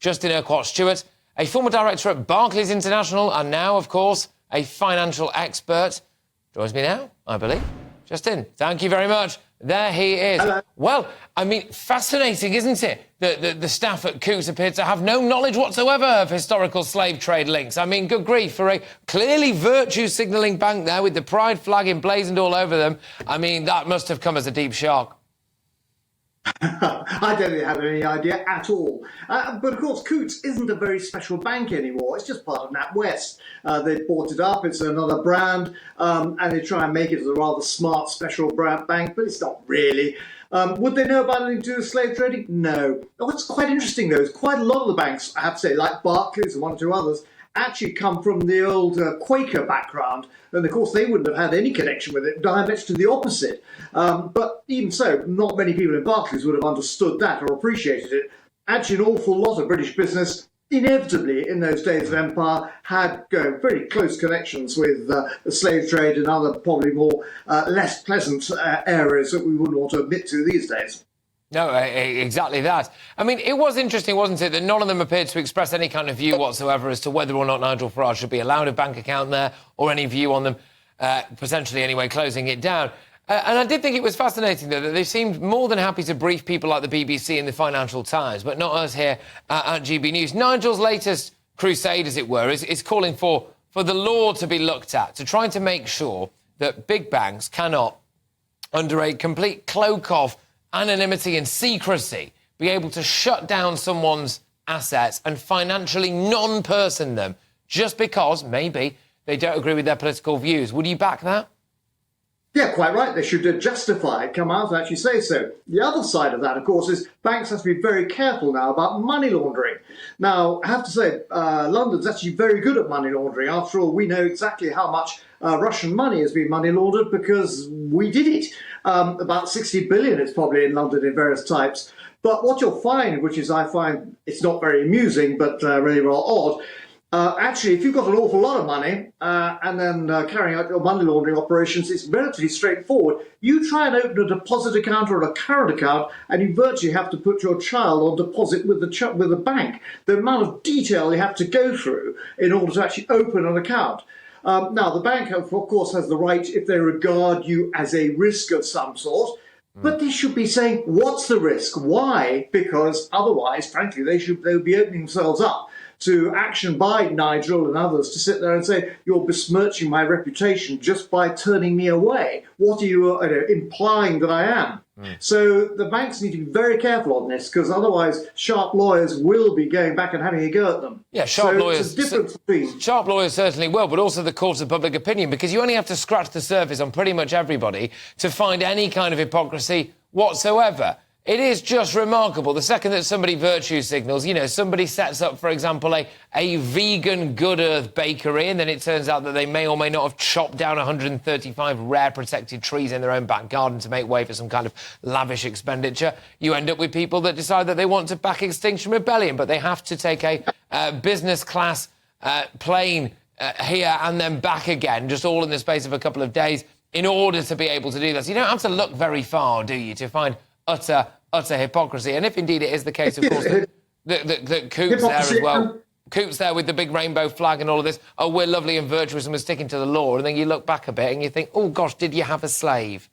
Justin Urquhart-Stewart, a former director at Barclays International and now, of course, a financial expert. Joins me now, I believe. Justin, thank you very much. There he is. Hello. Well, I mean, fascinating, isn't it? The staff at Coutts appear to have no knowledge whatsoever of historical slave trade links. I mean, good grief, for a clearly virtue-signalling bank there with the pride flag emblazoned all over them. I mean, that must have come as a deep shock. I don't really have any idea at all. But of course, Coutts isn't a very special bank anymore. It's just part of NatWest. They bought it up. It's another brand, and they try and make it as a rather smart special brand bank, but it's not really. Would they know about anything to do with slave trading? No. What's quite interesting, though, is quite a lot of the banks, I have to say, like Barclays and one or two others, actually come from the old Quaker background. And, of course, they wouldn't have had any connection with it, diametrically the opposite. But even so, not many people in Barclays would have understood that or appreciated it. Actually, an awful lot of British business, inevitably, in those days of empire, had very close connections with the slave trade and other probably more less pleasant areas that we wouldn't want to admit to these days. No, exactly that. I mean, it was interesting, wasn't it, that none of them appeared to express any kind of view whatsoever as to whether or not Nigel Farage should be allowed a bank account there or any view on them, potentially anyway, closing it down. And I did think it was fascinating, though, that they seemed more than happy to brief people like the BBC and the Financial Times, but not us here at GB News. Nigel's latest crusade, as it were, is calling for the law to be looked at, to try to make sure that big banks cannot, under a complete cloak of anonymity and secrecy, be able to shut down someone's assets and financially non-person them just because, maybe, they don't agree with their political views. Would you back that? Yeah, quite right. They should justify it, come out and actually say so. The other side of that, of course, is banks have to be very careful now about money laundering. Now, I have to say, London's actually very good at money laundering. After all, we know exactly how much Russian money has been money laundered because we did it. About 60 billion is probably in London in various types. But what you'll find, which is I find it's not very amusing, but really rather odd, actually, if you've got an awful lot of money and then carrying out your money laundering operations, it's relatively straightforward. You try and open a deposit account or a current account, and you virtually have to put your child on deposit with the bank. The amount of detail you have to go through in order to actually open an account. Now, the bank, of course, has the right if they regard you as a risk of some sort. But they should be saying, what's the risk? Why? Because otherwise, frankly, they would be opening themselves up to action by Nigel and others to sit there and say, you're besmirching my reputation just by turning me away. What are you implying that I am? So the banks need to be very careful on this, because otherwise sharp lawyers will be going back and having a go at them. Yeah, sharp lawyers. It's a difference between... Sharp lawyers certainly will, but also the court of public opinion, because you only have to scratch the surface on pretty much everybody to find any kind of hypocrisy whatsoever. It is just remarkable. The second that somebody virtue signals, somebody sets up, for example, a vegan Good Earth bakery, and then it turns out that they may or may not have chopped down 135 rare protected trees in their own back garden to make way for some kind of lavish expenditure. You end up with people that decide that they want to back Extinction Rebellion, but they have to take a business class plane here and then back again, just all in the space of a couple of days, in order to be able to do this. You don't have to look very far, do you, to find utter hypocrisy. And if indeed it is the case, of course, that Coutts there as well, Coutts there with the big rainbow flag and all of this, oh, we're lovely and virtuous and we're sticking to the law, and then you look back a bit and you think, oh, gosh, did you have a slave?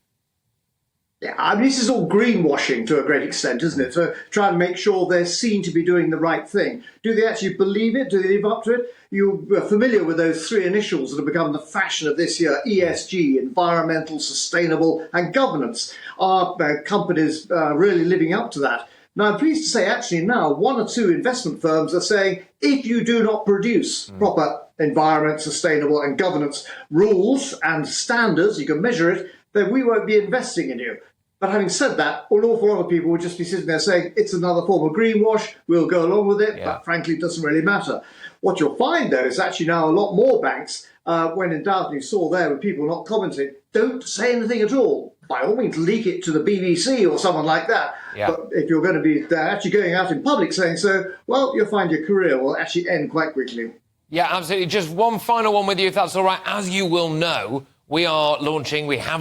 Yeah, I mean, this is all greenwashing to a great extent, isn't it? To try and make sure they're seen to be doing the right thing. Do they actually believe it? Do they live up to it? You are familiar with those three initials that have become the fashion of this year: ESG, environmental, sustainable, and governance. Are companies really living up to that? Now, I'm pleased to say, actually, now one or two investment firms are saying, if you do not produce proper environment, sustainable, and governance rules and standards, you can measure it, then we won't be investing in you. But having said that, an awful lot of people would just be sitting there saying, it's another form of greenwash, we'll go along with it, but frankly, it doesn't really matter. What you'll find, though, is actually now a lot more banks, when in doubt, and you saw there with people not commenting, don't say anything at all. By all means, leak it to the BBC or someone like that. Yeah. But if you're going to be actually going out in public saying so, well, you'll find your career will actually end quite quickly. Yeah, absolutely. Just one final one with you, if that's all right. As you will know, we have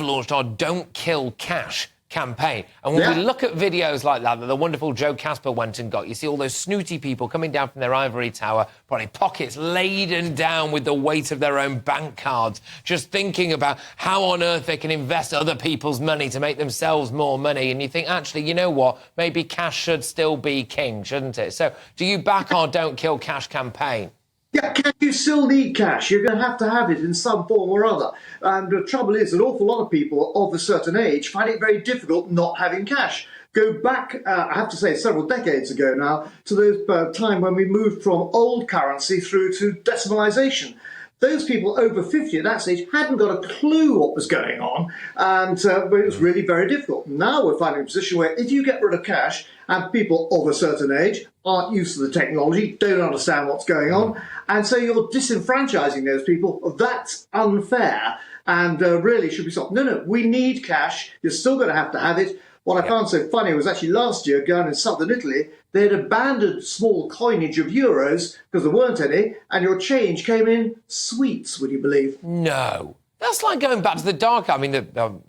launched our Don't Kill Cash campaign. And when we look at videos like that the wonderful Joe Casper went and got, you see all those snooty people coming down from their ivory tower, probably pockets laden down with the weight of their own bank cards, just thinking about how on earth they can invest other people's money to make themselves more money. And you think, actually, you know what? Maybe cash should still be king, shouldn't it? So do you back our Don't Kill Cash campaign? Yeah, you still need cash. You're going to have it in some form or other. And the trouble is, an awful lot of people of a certain age find it very difficult not having cash. Go back, I have to say, several decades ago now, to the time when we moved from old currency through to decimalisation. Those people over 50 at that stage hadn't got a clue what was going on, and it was really very difficult. Now we're finding a position where if you get rid of cash, and people of a certain age aren't used to the technology, don't understand what's going on, and so you're disenfranchising those people. That's unfair and really should be stopped. No, we need cash. You're still going to have it. What I found so funny was actually last year, down in southern Italy, they had abandoned small coinage of euros because there weren't any, and your change came in sweets, would you believe? No. That's like going back to the dark... I mean, the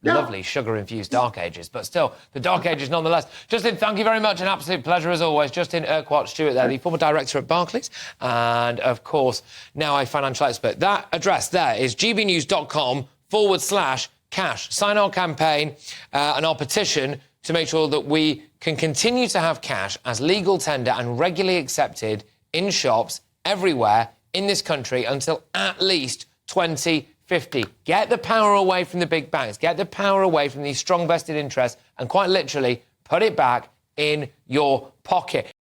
lovely sugar-infused dark ages, but still, the dark ages nonetheless. Justin, thank you very much. An absolute pleasure as always. Justin Urquhart-Stewart there, the former director at Barclays, and, of course, now a financial expert. That address there is gbnews.com/cash. Sign our campaign and our petition to make sure that we can continue to have cash as legal tender and regularly accepted in shops everywhere in this country until at least 2050. Get the power away from the big banks. Get the power away from these strong vested interests and quite literally put it back in your pocket.